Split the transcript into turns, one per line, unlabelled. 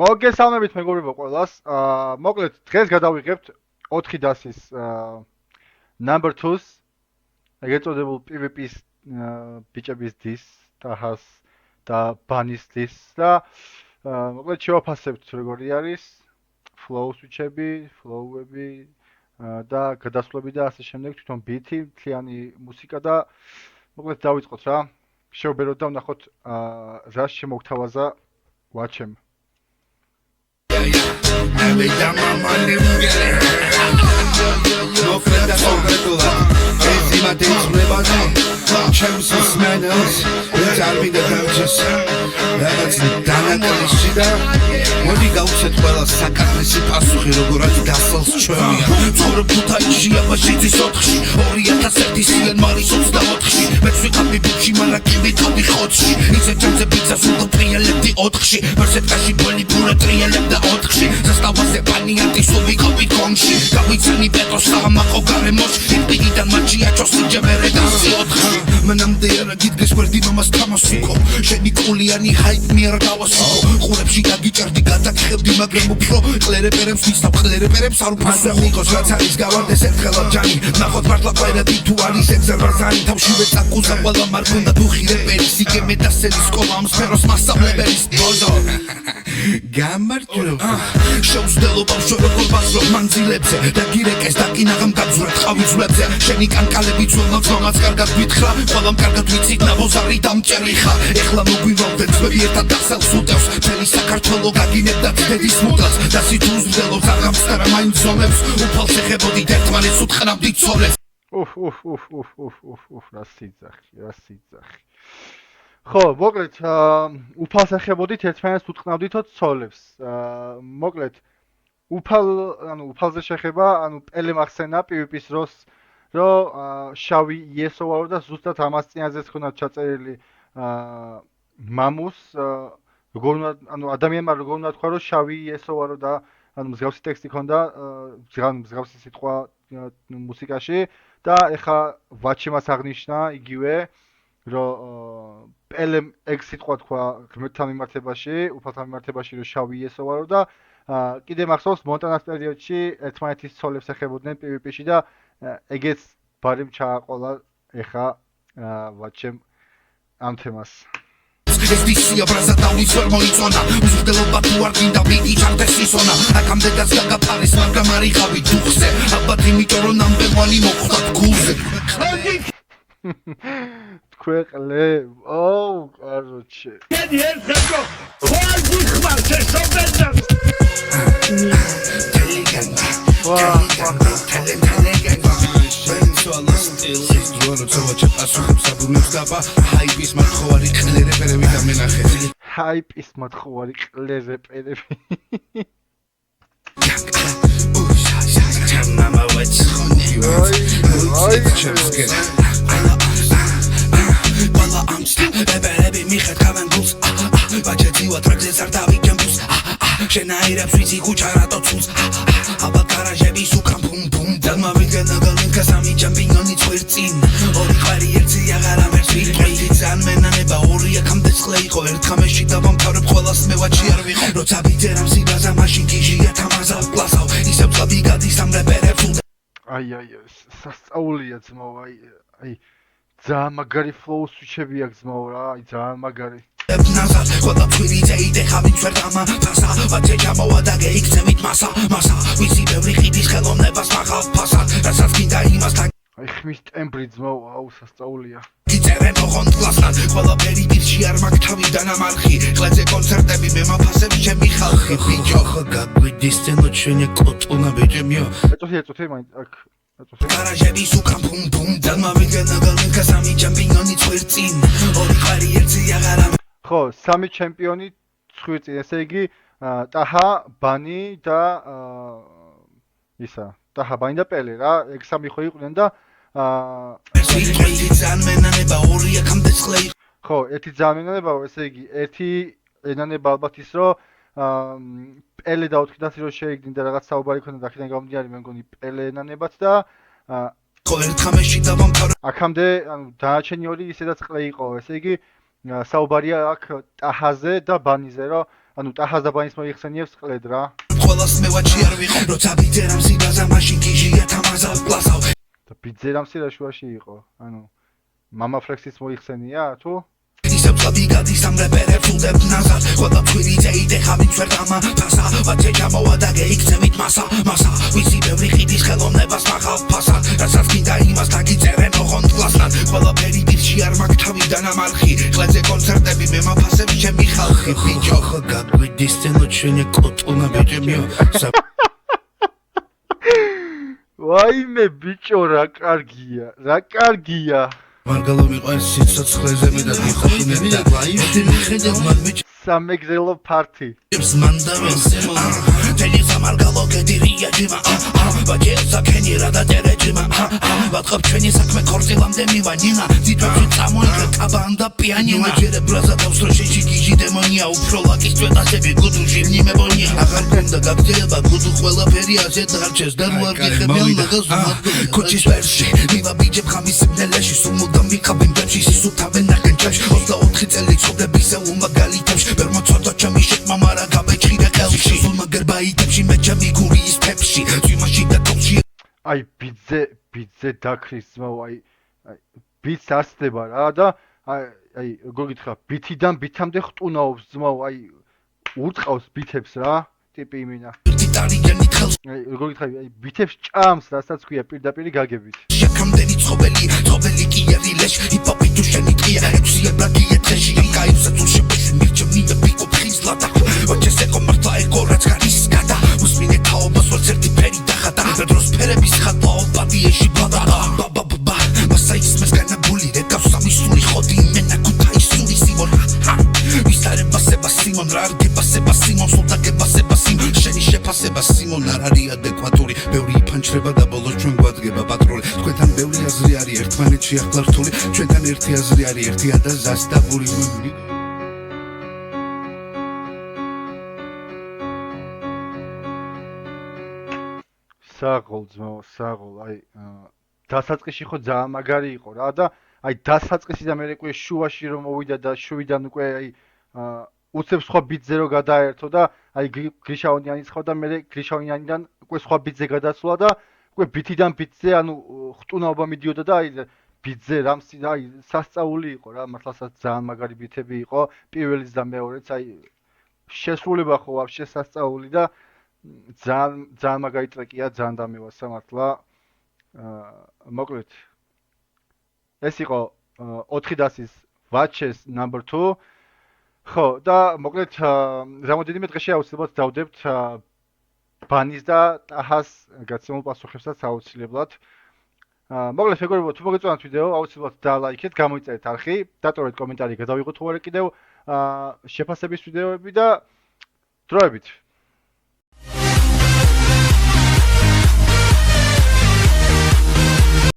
მოგესალმებით მეგობრებო ყველას. მოკლედ დღეს გადავიღებთ 4 დასის number 2-ს, ეგრეთ წოდებულ PvP-ს ბიჭების დის, ტაჰას და ბანის დის და მოკლედ შევაფასებთ როგორი არის flow switch-ები, flow-ები და გადასვლები და ასე შემდეგ, თვითონ beat-ი, მთლიანი მუსიკა და მოკლედ დავიწყოთ რა. შევბეროთ და ვნახოთ რა შემოგთავაზა watch-ემ.
Every time I'm on the no friend that's all regular. Easy my days live on. Champs and smells. It's all be the purchase. That's the Dana Kalishida. When we go to well, Sakarisi Pasuki, Rogurati Castles, Chumia. Tora Putashi, Abashiti Sotchi, Oriata Septisi and Marisol Stavotchi. Let's pick up the Buchi Malaki, Tobi Hotchi. It's a chance of pizza, so the three and left the Otchi. Perceptashi, Polly Pura, three and left the Otchi. Zastava se pani antisłowi kobiet kąsi. Kawicani beto sama ogary moc. Infinita magia ciosy dziewere dasy odchrzy. Menam dyera gitgis werdino mas tamasuko. Szeni kuliani hype mier dałasuko. Churepsi gagi czardi gata khełdi magremu pro. Klereperem swistab klereperem saru pasamikos. Racaris gawardes ertxelabjani. Nahot martla pairati tualis egzervazani. Tavshive takuza ყველა მარკუნდა დუხირებერი. სიგემე და სელის სკოლამ სფეროს მასწავლებელის ბოზო. გამარჯობა შევსდელო ბავშვო როგორ ბაზრო მანძილებზე და გირეკეს და კინაღამ გაბზურა ტყავიძვლებზე შენი კანკალები ძველმაც კარგად გვითხრა ყველამ კარგად ვიცით ნაბოზარი დამჭერი ხარ ეხლა მოგვივალდეთ ძველი ერთად დასალს უდევს მთელი საქართველო გაგინებდა დედის მუდას და სიტუზდელო ზაღამსტარა მაინც ზომებს უფალ შეხებოდით ერთმანეთს უთხრამდით ცოლებს
რა სიძახი ხო, მოკლედ, უფალს ეხებოდით ერთმანეთს უთყნავდითო ცოლებს. მოკლედ, უფალზე შეხება, პელე მახსენა PvP-ს დროს, რომ შავი ESO ვარო და ზუსტად ამას წინაზეც ხონდა ჩაწერილი მამუს, როგორ უნდა, ადამიანმა როგორ უნდა თქვა, რომ შავი ESO ვარო და მსგავსი ტექსტი ხონდა, მსგავსი სიტყვა მუსიკაში და ეხა ვაჩიმას აღნიშნა იგივე რომ პელემ ეგ სიტყვა თქვა ღმერთთან მიმართებაში, უფალთან მიმართებაში რომ შავი ESO ვარო და კიდე მახსოვს მონტანას პერიოდში ერთმანეთის ცოლებს ეხებოდნენ PvP-ში და ეგეც ბარემ ჩააყოლა ეხა ვაჩემ ამ თემას.
ეს დისია ბრაზა დავნის ვერ მოიწონა უზრდელობა თუ არ გინდა ბიგი ჩარდეს ისონა აქამდე დაც გაგაფარეს მაგრამ არ იყავი დუხზე ალბათ იმიტომ რომ ნამბევანი მოხვდა გულზე
Quickly. Oh, короче. Hype is матховარი ყლერეპერები.
Bala amsta, ebelები მიხეთ გავენ გულს ბაჭეთი ვატრაგზე ზარდავი ჯემბუს შენაირებს ვიცი ქუჩა რატო ცულს აბა გარაჟები სუკამ ბუმ ბუმ დალმა ვიგენა გალინკა სამი ჯამპინიონი წვირწინ ორი ყვარი ერთი აღარა მერს ვიყრი ძანმენანება ორი აქამდე წყლე იყო ერთხამეში დავამთავრებ ყველას მე ვაჩი არ ვიყო როცა ბიძერამ სიბაზა მაშინ გიჟია თამაზა პლასავ ისევ წლები გადის ამ რეპერებს
აი სასწაულია ძმაო აი ძალიან მაგარი flow switch-ები აქვს ძმაო რა, აი ძალიან მაგარი.
ნაზარ, ყველა ფირი ძეიდე ხავით ვერ დამა, ფასა, ვაჩე ჩამოვა და გეიქცევით მასა, ვიცი ბევრი ყიდის ხელოვნებას მაღალ ფასად, რასაც გინდა იმასთან.
აი ხმის ტემბრი ძმაო, აუ სასწაულია.
იწერენ ოღონდ კლასთან, ყველაფერი პირში არ მაქვს თავიდან ამარხი, ხლეზე კონცერტები მე მაფასებ ჩემი ხალხი, ბიჭო, გაგვიდის სცენოთ შენი კოტონა ბიჭემიო.
ეწოთი მაინც აქ
გარაჟები სუკამ ბუმ ბუმ დალმა ვიგენა გალინკა სამი ჯამპინიონი წვირწინ ორი ყვარი ერთი აღარა
ხო, სამი ჩემპიონი წვირწინ, ესე იგი ტაჰა, ბანი და ისა, ტაჰა, ბანი და პელე რა, ეგ სამი ხო იყვნენ და
ძანმენანება ორი აქამდე წყლე
ხო, ერთი ძანმენანება, ესე იგი ერთი ენანება ალბათ ის რომ პელე და 400 რო შეიგდინ და რაღაც საუბარი ქონდა და აქედან გამომდინარე მე მგონი პელე ენანებაც და აქამდე დანარჩენი ორი ისედაც ყლე იყო, ესე იგი საუბარია აქ ტაჰაზე და ბანიზე, რომ ანუ ტახას და ბანის მოიხსენიებს ყლედ რა.
ყველას მე ვაჩი არ ვიყო როცა ბიძერამ სიბაზა მაშინ გიჟია თამაზავ პლასავ
და ბიძერამ სირაშუაში იყო. ანუ მამა ფლექსის მოიხსენია თუ?
ისევ წადი გადის ამ რეპერებს უდებ ნაზარ ყველა თქვენი ძეიდე ხავით ვერ დამა ფასა ვაჩე ჩამოვა და გეიქცევით მასა ვისი ბევრი ხიდის ხელოვნებას მაღალ ფასად რასაც გინდა იმას დაგიწერენ ოღონდ კლასთან ყველაფერი პირში არ მაქვს თავიდან ამარხი ყლეზე კონცერტები მე მაფასებ ჩემი ხალხი ბიჭო ხო გაგვიდის თემო ჩვენი კოტონა ბიჭებიო
ვაიმე ბიჭო რა კარგია.
მარგალო მიყვარს სიცოცხლეზე მე და გიხოშინებ და ვაიმში მიხედავ მაგ ბიჭ
სამეგზელო პარტი.
მანდავენს თენი სამარგალო გედირია ჯიმა ვაჯესა ქენი რა და ტერეჯიმა ვატყობ ჩვენი საქმე ქორწილამდე მივანინა ძიტვებში წამოიღე კაბან და პიანინა ჯერე ბრაზა დავსროშიში გიჟი დემონია უფრო ლაკის წვეტასები გუდუში ნიმებონია აღარ გონდა გაგძელება გუდუ ყველაფერი ასე დარჩეს და რუარ გიხებიან მაგას ქუჩის ვერში მივა ბიჭებ ხამის მნელეში სულ მოდამ ვიყავენ ბეჭი სისუთავენ ნახენ ჩაში 24 წელი ცხოვრებისა უმაგალითებში ვერ მოცოდა ჩემი შეკმა მარა გაბეჭირე ხელში სულ მაგერ ბაიტებში მე ჩემი გურიის ფებში ძიმაში და თოქში
აი ბიძე დაქრის ძმაო აი ბიც არსდება რა და აი როგორ გითხრა ბითიდან ბითამდე ხტუნაობს ძმაო აი ურწყავს ბითებს რა ტიპი იმინა აი როგორ გითხრა აი ბითებს ჭამს რასაც ქვია პირდაპირ გაგებით
შეკამდენი ცხოველი კი ერილეში ჰიპ-ჰოპი თუ შენი ტყია ექვსიებლა კი ეთხეში კაიბსა თუ შეფში მირჩევნია ბიკო ფხიზლა და ვაჩესე კომარტა ეკო რაც გარის გადა უსმინე თაობას ვარც ერთი ფერი დახატა დროს ფერების ხატაო პატიეში ბადა ბაბა მასაისმეს განაბული რეკავს სამისული ხოდი მენა ქუთაისული სიმონ ვისარე ბასება სიმონ რა არგებასება სიმონ სულთა გებასება სიმონ შენი შეფასება სიმონ არ არის ადეკვატური ბევრი იფანჩრება და ბოლოს ჩვენ გვადგება პატრული თქვენთან ბევრი აზრი არის ერთმანეთში ახლა რთული ჩვენთან ერთი აზრი არის ერთია და ზასტაბური
საღოლ ძმაო საღოლ აი დასაწყისში ხო ძალიან მაგარი იყო რა და აი დასაწყისიდან მე უკვე შუაში რომ მოვიდა და შუიდან უკვე აი უცებ სხვა ბიტზე რო გადაერთო და აი გრიშაონიანიც ხო და მე გრიშაონიანიდან უკვე სხვა ბიტზე გადასვლა და უკვე ბიტიდან ბიტზე ანუ ხტუნაობა მიდიოდა და აი ბიტზე რამსი აი სასწაული იყო რა მართლაც ძალიან მაგარი ბიტები იყო პირველიც და მეორეც აი შესრულება ხო ვაფშე სასწაული და ძალიან მაგარი ტრეკია ძალიან დამევასა მართლა მოკლედ ეს იყო 4 დასის ვაჩეს number 2 ხო და მოკლედ რამოდენიმე დღეში აუცილებლად დავდებთ ბანის და ტაჰას გაცემულ პასუხებსაც აუცილებლად მოკლედ მეგობრებო თუ მოგეწონათ ვიდეო აუცილებლად დალაიქეთ გამოიწერეთ არხი დატოვეთ კომენტარი გადავიღოთ თუ არა კიდევ შეფასების ვიდეოები და დროებით